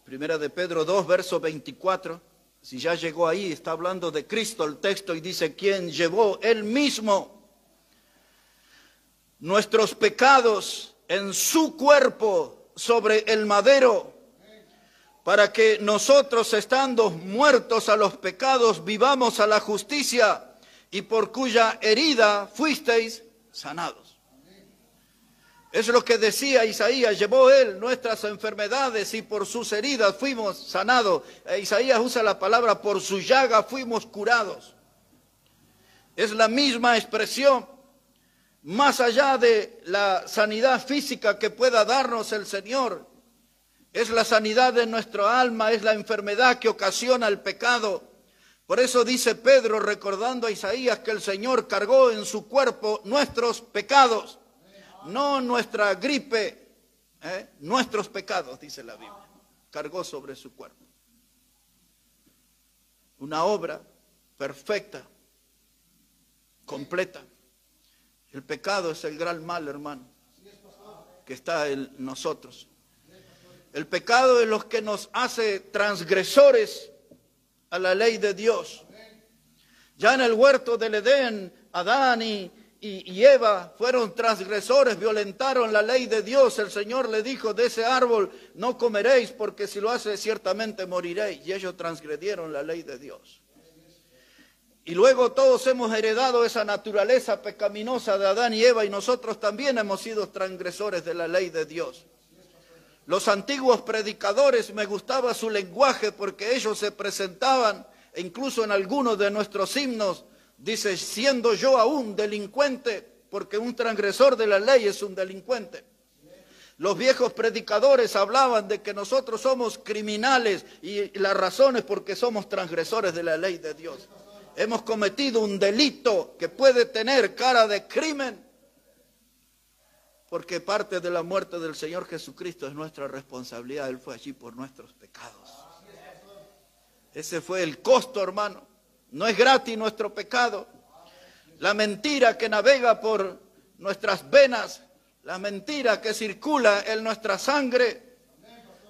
[SPEAKER 1] Primera de Pedro 2, verso 24. Si ya llegó ahí, está hablando de Cristo el texto y dice, quien llevó él mismo nuestros pecados en su cuerpo sobre el madero, para que nosotros, estando muertos a los pecados, vivamos a la justicia, y por cuya herida fuisteis sanados. Es lo que decía Isaías, llevó él nuestras enfermedades y por sus heridas fuimos sanados. Isaías usa la palabra por su llaga fuimos curados. Es la misma expresión, más allá de la sanidad física que pueda darnos el Señor. Es la sanidad de nuestro alma, es la enfermedad que ocasiona el pecado. Por eso dice Pedro, recordando a Isaías, que el Señor cargó en su cuerpo nuestros pecados. No nuestra gripe, nuestros pecados, dice la Biblia, cargó sobre su cuerpo. Una obra perfecta, completa. El pecado es el gran mal, hermano, que está en nosotros. El pecado es lo que nos hace transgresores a la ley de Dios. Ya en el huerto del Edén, Adán y Eva fueron transgresores, violentaron la ley de Dios. El Señor le dijo, de ese árbol no comeréis, porque si lo haces ciertamente moriréis. Y ellos transgredieron la ley de Dios. Y luego todos hemos heredado esa naturaleza pecaminosa de Adán y Eva, y nosotros también hemos sido transgresores de la ley de Dios. Los antiguos predicadores, me gustaba su lenguaje porque ellos se presentaban, e incluso en algunos de nuestros himnos, dice, siendo yo aún delincuente, porque un transgresor de la ley es un delincuente. Los viejos predicadores hablaban de que nosotros somos criminales y la razón es porque somos transgresores de la ley de Dios. Hemos cometido un delito que puede tener cara de crimen, porque parte de la muerte del Señor Jesucristo es nuestra responsabilidad. Él fue allí por nuestros pecados. Ese fue el costo, hermano. No es gratis nuestro pecado. La mentira que navega por nuestras venas, la mentira que circula en nuestra sangre,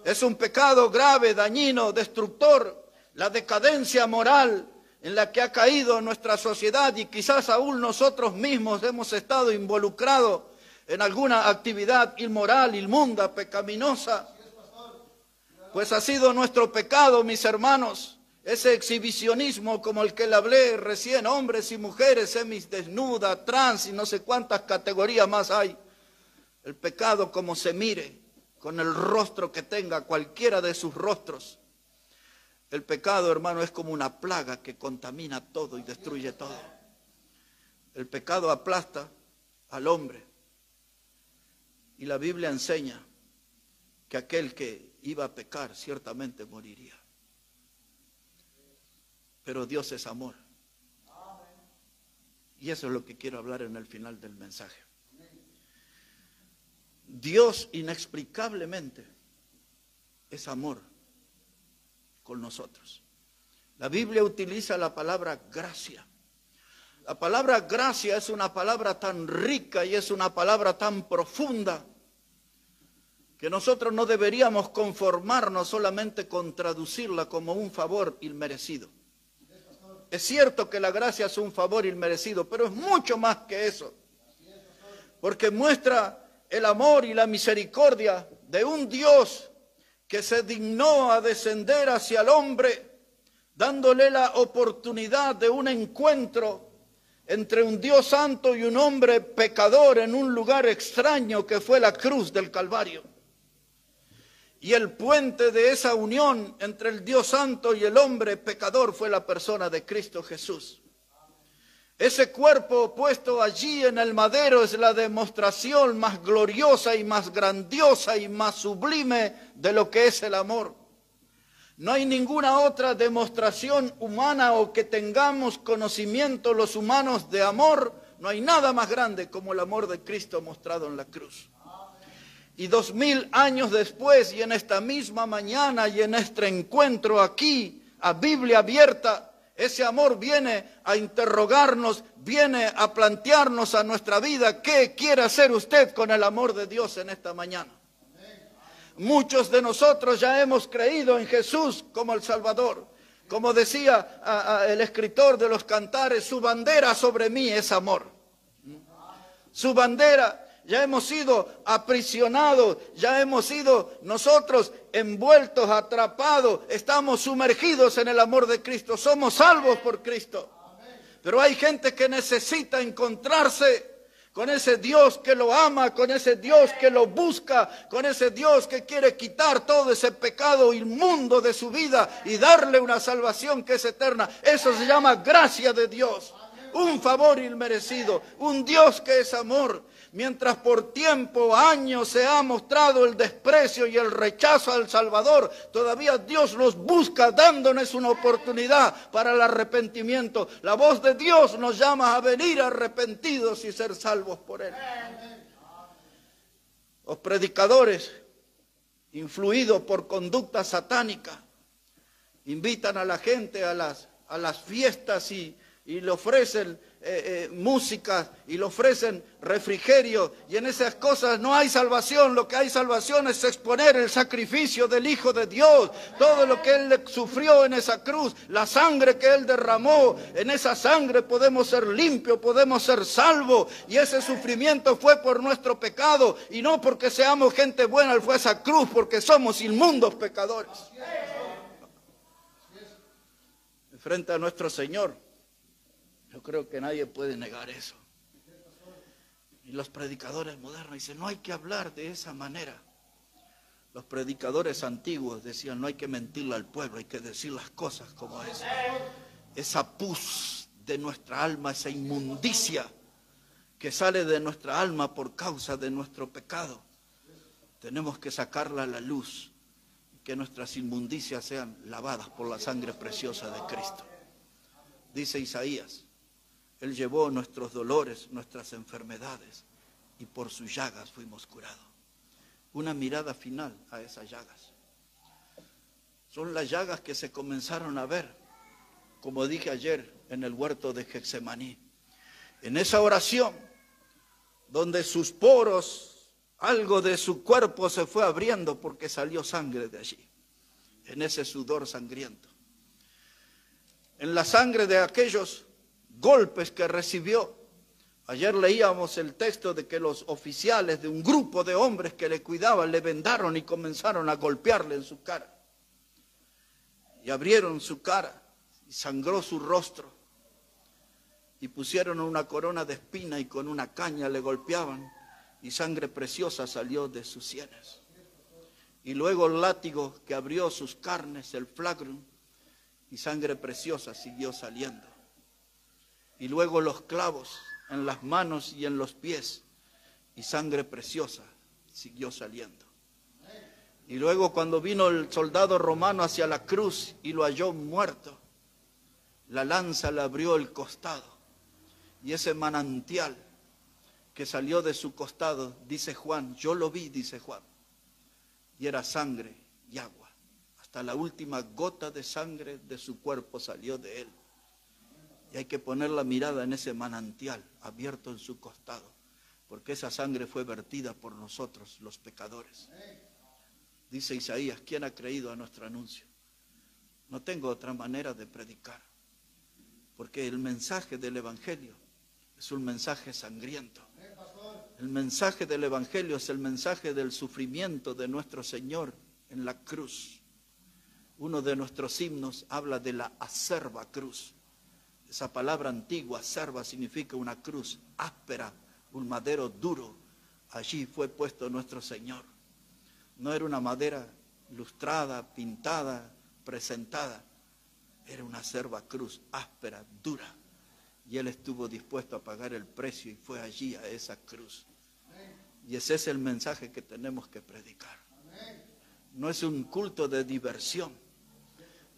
[SPEAKER 1] es un pecado grave, dañino, destructor. La decadencia moral en la que ha caído nuestra sociedad, y quizás aún nosotros mismos hemos estado involucrados en alguna actividad inmoral, inmunda, pecaminosa, pues ha sido nuestro pecado, mis hermanos, ese exhibicionismo como el que le hablé recién, hombres y mujeres, semidesnuda, trans y no sé cuántas categorías más hay. El pecado como se mire, con el rostro que tenga, cualquiera de sus rostros. El pecado, hermano, es como una plaga que contamina todo y destruye todo. El pecado aplasta al hombre. Y la Biblia enseña que aquel que iba a pecar ciertamente moriría. Pero Dios es amor. Y eso es lo que quiero hablar en el final del mensaje. Dios inexplicablemente es amor con nosotros. La Biblia utiliza la palabra gracia. La palabra gracia es una palabra tan rica y es una palabra tan profunda que nosotros no deberíamos conformarnos solamente con traducirla como un favor inmerecido. Es cierto que la gracia es un favor inmerecido, pero es mucho más que eso. Porque muestra el amor y la misericordia de un Dios que se dignó a descender hacia el hombre, dándole la oportunidad de un encuentro entre un Dios santo y un hombre pecador en un lugar extraño que fue la cruz del Calvario. Y el puente de esa unión entre el Dios santo y el hombre pecador fue la persona de Cristo Jesús. Ese cuerpo puesto allí en el madero es la demostración más gloriosa y más grandiosa y más sublime de lo que es el amor. No hay ninguna otra demostración humana o que tengamos conocimiento los humanos de amor. No hay nada más grande como el amor de Cristo mostrado en la cruz. Y 2000 años después, y en esta misma mañana y en este encuentro aquí, a Biblia abierta, ese amor viene a interrogarnos, viene a plantearnos a nuestra vida qué quiere hacer usted con el amor de Dios en esta mañana. Muchos de nosotros ya hemos creído en Jesús como el Salvador. Como decía el escritor de los Cantares, su bandera sobre mí es amor. Su bandera. Ya hemos sido aprisionados, ya hemos sido nosotros envueltos, atrapados, estamos sumergidos en el amor de Cristo, somos salvos por Cristo. Pero hay gente que necesita encontrarse con ese Dios que lo ama, con ese Dios que lo busca, con ese Dios que quiere quitar todo ese pecado inmundo de su vida y darle una salvación que es eterna. Eso se llama gracia de Dios, un favor inmerecido, un Dios que es amor. Mientras por tiempo, años se ha mostrado el desprecio y el rechazo al Salvador, todavía Dios nos busca dándonos una oportunidad para el arrepentimiento. La voz de Dios nos llama a venir arrepentidos y ser salvos por Él. Los predicadores, influidos por conducta satánica, invitan a la gente a las fiestas y y le ofrecen música y le ofrecen refrigerio, y en esas cosas no hay salvación. Lo que hay salvación es exponer el sacrificio del Hijo de Dios, todo lo que Él sufrió en esa cruz, la sangre que Él derramó. En esa sangre podemos ser limpios, podemos ser salvos, y ese sufrimiento fue por nuestro pecado, y no porque seamos gente buena. Él fue a esa cruz porque somos inmundos pecadores. Frente a nuestro Señor, yo creo que nadie puede negar eso. Y los predicadores modernos dicen, no hay que hablar de esa manera. Los predicadores antiguos decían, no hay que mentirle al pueblo, hay que decir las cosas como es. Esa pus de nuestra alma, esa inmundicia que sale de nuestra alma por causa de nuestro pecado, tenemos que sacarla a la luz, que nuestras inmundicias sean lavadas por la sangre preciosa de Cristo. Dice Isaías, Él llevó nuestros dolores, nuestras enfermedades, y por sus llagas fuimos curados. Una mirada final a esas llagas. Son las llagas que se comenzaron a ver, como dije ayer, en el huerto de Getsemaní. En esa oración, donde sus poros, algo de su cuerpo se fue abriendo porque salió sangre de allí, en ese sudor sangriento. En la sangre de aquellos golpes que recibió. Ayer leíamos el texto de que los oficiales de un grupo de hombres que le cuidaban le vendaron y comenzaron a golpearle en su cara. Y abrieron su cara y sangró su rostro. Y pusieron una corona de espina y con una caña le golpeaban y sangre preciosa salió de sus sienes. Y luego el látigo que abrió sus carnes, el flagrum, y sangre preciosa siguió saliendo. Y luego los clavos en las manos y en los pies, y sangre preciosa siguió saliendo. Y luego cuando vino el soldado romano hacia la cruz y lo halló muerto, la lanza le abrió el costado, y ese manantial que salió de su costado, dice Juan, yo lo vi, dice Juan, y era sangre y agua. Hasta la última gota de sangre de su cuerpo salió de él. Y hay que poner la mirada en ese manantial abierto en su costado, porque esa sangre fue vertida por nosotros, los pecadores. Dice Isaías, ¿quién ha creído a nuestro anuncio? No tengo otra manera de predicar, porque el mensaje del Evangelio es un mensaje sangriento. El mensaje del Evangelio es el mensaje del sufrimiento de nuestro Señor en la cruz. Uno de nuestros himnos habla de la acerba cruz. Esa palabra antigua, acerba, significa una cruz áspera, un madero duro. Allí fue puesto nuestro Señor. No era una madera lustrada, pintada, presentada. Era una acerba cruz áspera, dura. Y Él estuvo dispuesto a pagar el precio y fue allí a esa cruz. Y ese es el mensaje que tenemos que predicar. No es un culto de diversión.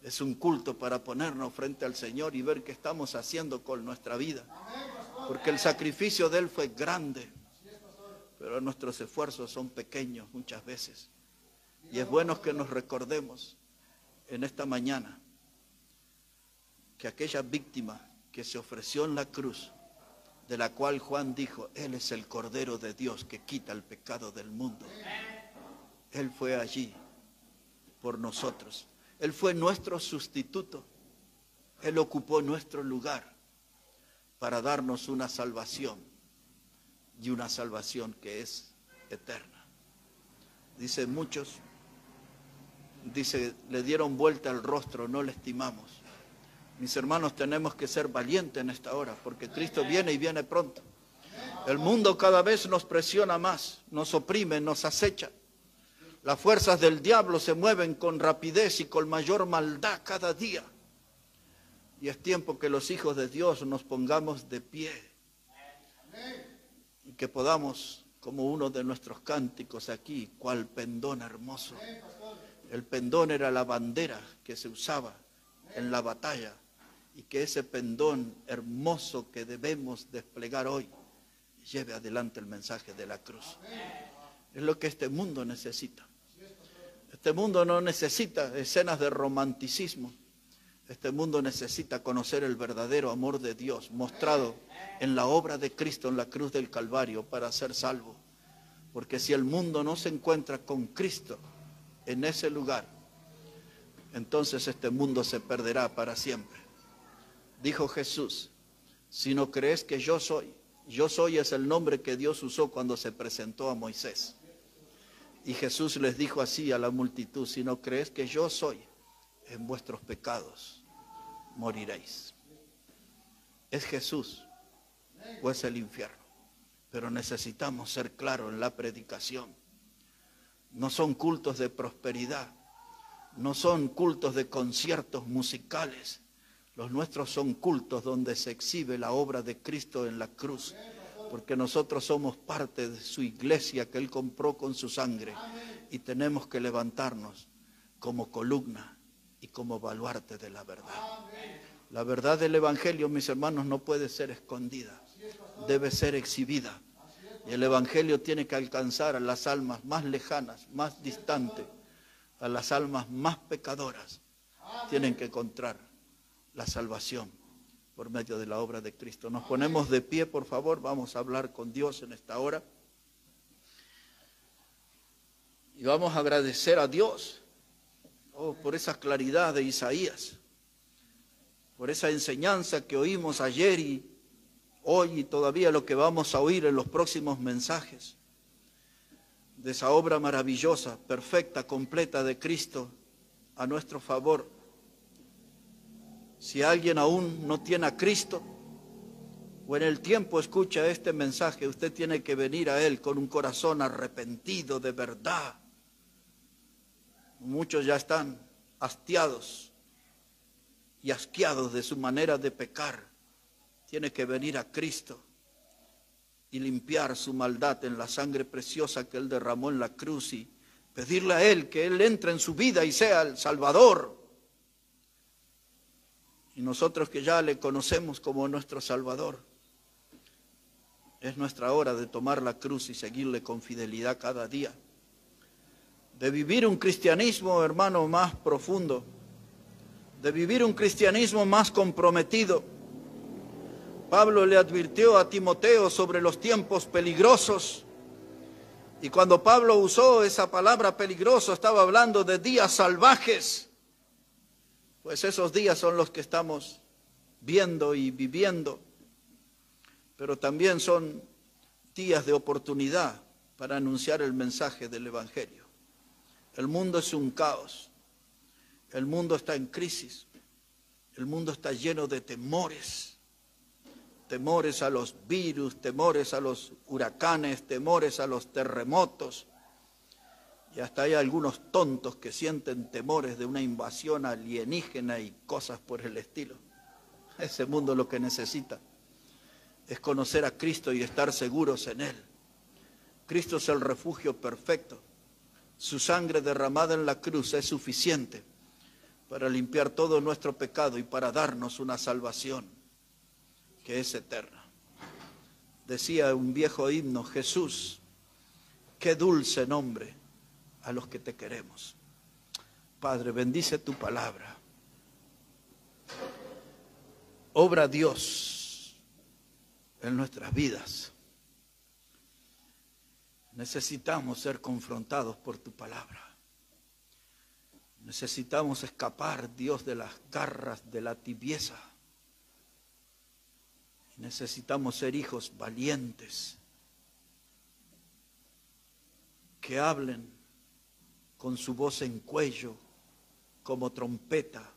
[SPEAKER 1] Es un culto para ponernos frente al Señor y ver qué estamos haciendo con nuestra vida. Porque el sacrificio de Él fue grande, pero nuestros esfuerzos son pequeños muchas veces. Y es bueno que nos recordemos en esta mañana que aquella víctima que se ofreció en la cruz, de la cual Juan dijo, Él es el Cordero de Dios que quita el pecado del mundo. Él fue allí por nosotros. Él fue nuestro sustituto. Él ocupó nuestro lugar para darnos una salvación, y una salvación que es eterna. Dice muchos, le dieron vuelta al rostro, no le estimamos. Mis hermanos, tenemos que ser valientes en esta hora, porque Cristo viene y viene pronto. El mundo cada vez nos presiona más, nos oprime, nos acecha. Las fuerzas del diablo se mueven con rapidez y con mayor maldad cada día. Y es tiempo que los hijos de Dios nos pongamos de pie. Y que podamos, como uno de nuestros cánticos aquí, cual pendón hermoso. El pendón era la bandera que se usaba en la batalla. Y que ese pendón hermoso que debemos desplegar hoy lleve adelante el mensaje de la cruz. Es lo que este mundo necesita. Este mundo no necesita escenas de romanticismo. Este mundo necesita conocer el verdadero amor de Dios mostrado en la obra de Cristo en la cruz del Calvario para ser salvo. Porque si el mundo no se encuentra con Cristo en ese lugar, entonces este mundo se perderá para siempre. Dijo Jesús, si no crees que yo soy es el nombre que Dios usó cuando se presentó a Moisés. Y Jesús les dijo así a la multitud, si no crees que yo soy, en vuestros pecados moriréis. ¿Es Jesús o es el infierno? Pero necesitamos ser claros en la predicación. No son cultos de prosperidad, no son cultos de conciertos musicales. Los nuestros son cultos donde se exhibe la obra de Cristo en la cruz, porque nosotros somos parte de su iglesia que Él compró con su sangre y tenemos que levantarnos como columna y como baluarte de la verdad. La verdad del Evangelio, mis hermanos, no puede ser escondida, debe ser exhibida. Y el Evangelio tiene que alcanzar a las almas más lejanas, más distantes, a las almas más pecadoras. Tienen que encontrar la salvación por medio de la obra de Cristo. Nos ponemos de pie, por favor, vamos a hablar con Dios en esta hora. Y vamos a agradecer a Dios por esa claridad de Isaías, por esa enseñanza que oímos ayer y hoy y todavía lo que vamos a oír en los próximos mensajes, de esa obra maravillosa, perfecta, completa de Cristo a nuestro favor. Si alguien aún no tiene a Cristo, o en el tiempo escucha este mensaje, usted tiene que venir a Él con un corazón arrepentido de verdad. Muchos ya están hastiados y asqueados de su manera de pecar. Tiene que venir a Cristo y limpiar su maldad en la sangre preciosa que Él derramó en la cruz y pedirle a Él que Él entre en su vida y sea el Salvador. Y nosotros que ya le conocemos como nuestro Salvador, es nuestra hora de tomar la cruz y seguirle con fidelidad cada día. De vivir un cristianismo, hermano, más profundo, de vivir un cristianismo más comprometido. Pablo le advirtió a Timoteo sobre los tiempos peligrosos, y cuando Pablo usó esa palabra peligroso, estaba hablando de días salvajes, pues esos días son los que estamos viendo y viviendo, pero también son días de oportunidad para anunciar el mensaje del Evangelio. El mundo es un caos, el mundo está en crisis, el mundo está lleno de temores, temores a los virus, temores a los huracanes, temores a los terremotos, y hasta hay algunos tontos que sienten temores de una invasión alienígena y cosas por el estilo. Ese mundo lo que necesita es conocer a Cristo y estar seguros en Él. Cristo es el refugio perfecto. Su sangre derramada en la cruz es suficiente para limpiar todo nuestro pecado y para darnos una salvación que es eterna. Decía un viejo himno, Jesús, qué dulce nombre a los que te queremos. Padre, bendice tu palabra. Obra Dios en nuestras vidas. Necesitamos ser confrontados por tu palabra. Necesitamos escapar, Dios, de las garras de la tibieza. Necesitamos ser hijos valientes, que hablen con su voz en cuello, como trompeta,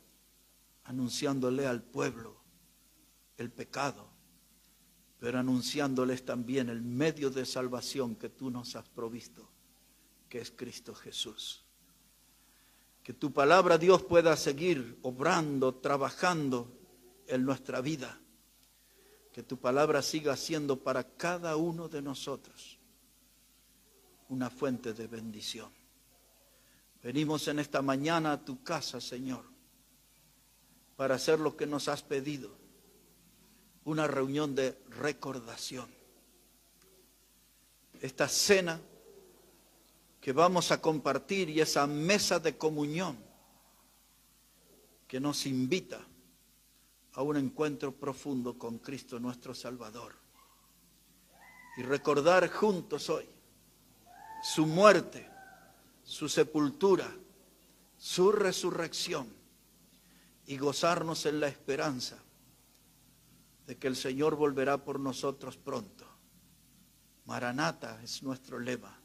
[SPEAKER 1] anunciándole al pueblo el pecado, pero anunciándoles también el medio de salvación que tú nos has provisto, que es Cristo Jesús. Que tu palabra, Dios, pueda seguir obrando, trabajando en nuestra vida. Que tu palabra siga siendo para cada uno de nosotros una fuente de bendición. Venimos en esta mañana a tu casa, Señor, para hacer lo que nos has pedido. Una reunión de recordación. Esta cena que vamos a compartir y esa mesa de comunión que nos invita a un encuentro profundo con Cristo nuestro Salvador. Y recordar juntos hoy su muerte, su sepultura, su resurrección, y gozarnos en la esperanza de que el Señor volverá por nosotros pronto. Maranata es nuestro lema.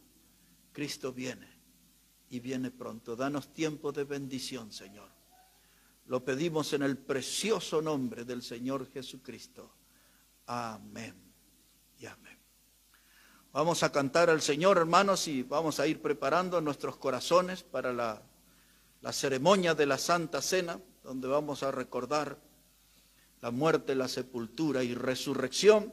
[SPEAKER 1] Cristo viene y viene pronto. Danos tiempo de bendición, Señor. Lo pedimos en el precioso nombre del Señor Jesucristo. Amén y amén. Vamos a cantar al Señor, hermanos, y vamos a ir preparando nuestros corazones para la ceremonia de la Santa Cena, donde vamos a recordar la muerte, la sepultura y resurrección